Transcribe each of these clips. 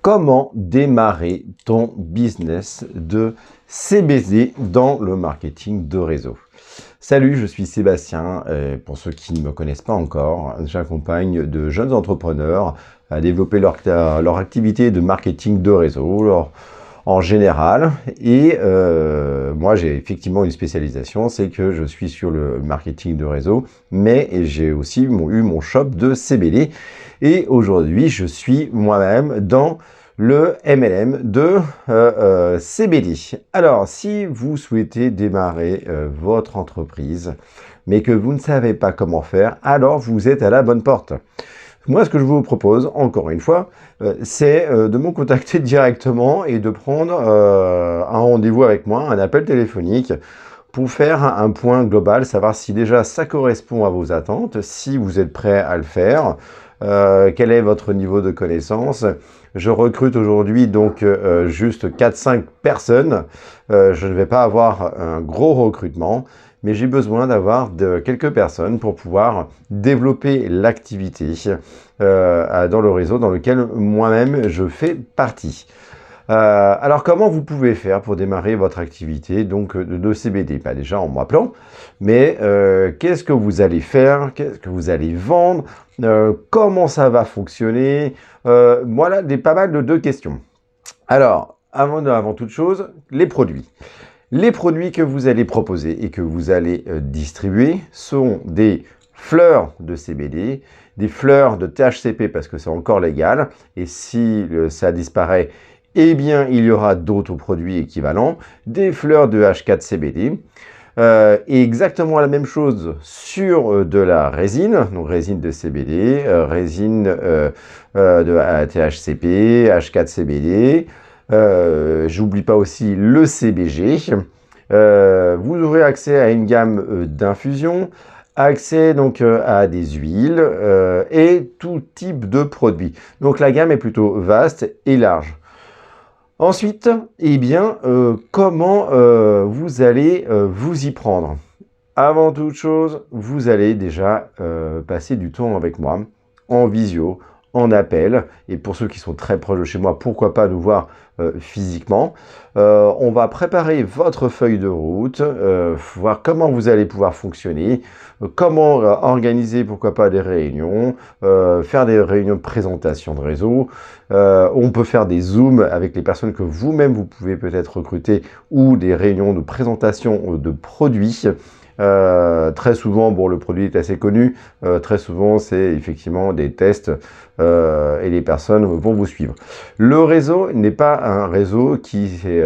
Comment démarrer ton business de CBD dans le marketing de réseau? Salut, je suis Sébastien. Pour ceux qui ne me connaissent pas encore, j'accompagne de jeunes entrepreneurs à développer leur activité de marketing de réseau en général. Et moi, j'ai effectivement une spécialisation, c'est que je suis sur le marketing de réseau, mais j'ai aussi eu mon shop de CBD. Et aujourd'hui, je suis moi-même dans le MLM de CBD. Alors, si vous souhaitez démarrer votre entreprise, mais que vous ne savez pas comment faire, alors vous êtes à la bonne porte. Moi, ce que je vous propose, encore une fois, c'est de me contacter directement et de prendre un rendez-vous avec moi, un appel téléphonique, pour faire un point global, savoir si déjà ça correspond à vos attentes, si vous êtes prêt à le faire, quel est votre niveau de connaissance. Je recrute aujourd'hui donc juste 4-5 personnes. Je ne vais pas avoir un gros recrutement, mais j'ai besoin d'avoir quelques personnes pour pouvoir développer l'activité dans le réseau dans lequel moi-même je fais partie. Alors, comment vous pouvez faire pour démarrer votre activité donc de CBD? Pas déjà en m'appelant, mais qu'est-ce que vous allez faire? Qu'est-ce que vous allez vendre? Comment ça va fonctionner? Voilà pas mal de questions. Alors, avant toute chose, les produits. Les produits que vous allez proposer et que vous allez distribuer sont des fleurs de CBD, des fleurs de THCP parce que c'est encore légal, et si ça disparaît, eh bien, il y aura d'autres produits équivalents, des fleurs de H4CBD, et exactement la même chose sur de la résine, donc résine de CBD, résine de THCP, H4CBD, j'oublie pas aussi le CBG. Vous aurez accès à une gamme d'infusions, accès donc à des huiles et tout type de produits. Donc la gamme est plutôt vaste et large. Ensuite, eh bien, comment vous allez vous y prendre? Avant toute chose, vous allez déjà passer du temps avec moi, en visio, en appel. Et pour ceux qui sont très proches de chez moi, pourquoi pas nous voir physiquement. On va préparer votre feuille de route, voir comment vous allez pouvoir fonctionner, comment organiser, pourquoi pas, des réunions, faire des réunions de présentation de réseau. On peut faire des zooms avec les personnes que vous-même vous pouvez peut-être recruter ou des réunions de présentation de produits. Très souvent, bon, le produit est assez connu, très souvent c'est effectivement des tests et les personnes vont vous suivre. Le réseau n'est pas un réseau qui s'est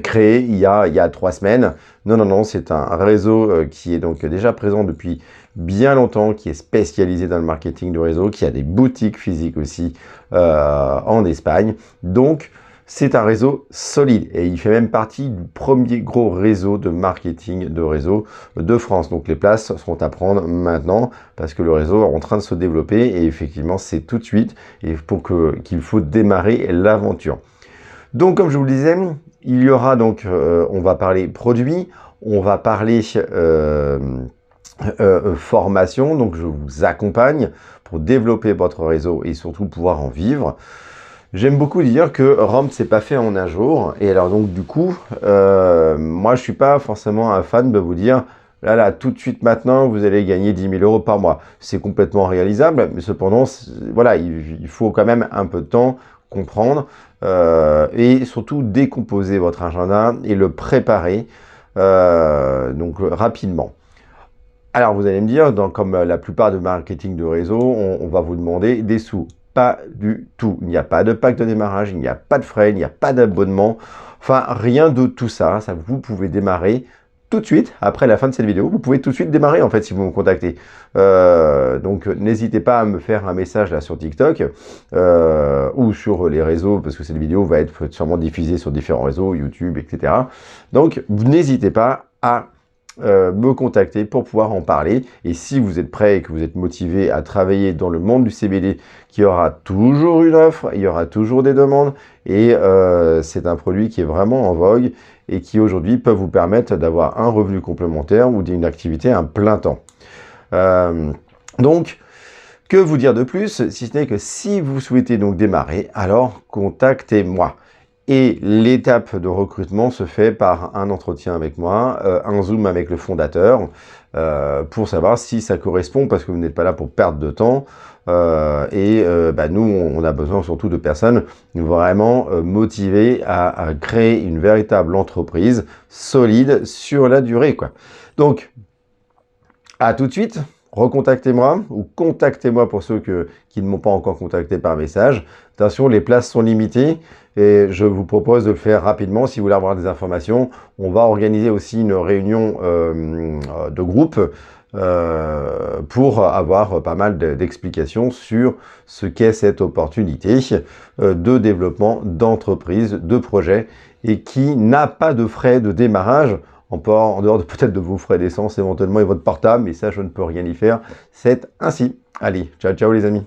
créé il y a 3 semaines. Non, non, non, c'est un réseau qui est donc déjà présent depuis bien longtemps, qui est spécialisé dans le marketing de réseau, qui a des boutiques physiques aussi en Espagne. Donc, c'est un réseau solide et il fait même partie du premier gros réseau de marketing de réseau de France. Donc les places seront à prendre maintenant parce que le réseau est en train de se développer et effectivement c'est tout de suite et qu'il faut démarrer l'aventure. Donc comme je vous le disais, il y aura donc, on va parler produits, on va parler formation, donc je vous accompagne pour développer votre réseau et surtout pouvoir en vivre. J'aime beaucoup dire que Rome, c'est pas fait en un jour. Et alors donc du coup, moi je suis pas forcément un fan de vous dire là tout de suite maintenant vous allez gagner 10 000 € par mois. C'est complètement réalisable, mais cependant voilà, il faut quand même un peu de temps comprendre et surtout décomposer votre agenda et le préparer donc rapidement. Alors vous allez me dire, comme la plupart de marketing de réseau, on va vous demander des sous. Pas du tout. Il n'y a pas de pack de démarrage, il n'y a pas de frais, il n'y a pas d'abonnement. Enfin, rien de tout ça. Vous pouvez démarrer tout de suite après la fin de cette vidéo. Vous pouvez tout de suite démarrer en fait si vous me contactez. Donc n'hésitez pas à me faire un message là sur TikTok ou sur les réseaux parce que cette vidéo va être sûrement diffusée sur différents réseaux, YouTube, etc. Donc n'hésitez pas à me contacter pour pouvoir en parler. Et si vous êtes prêt et que vous êtes motivé à travailler dans le monde du CBD, qu'il y aura toujours une offre, il y aura toujours des demandes et c'est un produit qui est vraiment en vogue et qui aujourd'hui peut vous permettre d'avoir un revenu complémentaire ou d'une activité à plein temps. Donc Que vous dire de plus, si ce n'est que si vous souhaitez donc démarrer, alors contactez-moi. Et l'étape de recrutement se fait par un entretien avec moi, un Zoom avec le fondateur, pour savoir si ça correspond, parce que vous n'êtes pas là pour perdre de temps. Nous, on a besoin surtout de personnes vraiment motivées à créer une véritable entreprise solide sur la durée, quoi. Donc, à tout de suite. Recontactez-moi ou contactez-moi pour ceux qui ne m'ont pas encore contacté par message. Attention, les places sont limitées et je vous propose de le faire rapidement si vous voulez avoir des informations. On va organiser aussi une réunion de groupe pour avoir pas mal d'explications sur ce qu'est cette opportunité de développement d'entreprise, de projet et qui n'a pas de frais de démarrage. En dehors peut-être de vos frais d'essence éventuellement et votre portable, mais ça je ne peux rien y faire, c'est ainsi. Allez, ciao ciao les amis.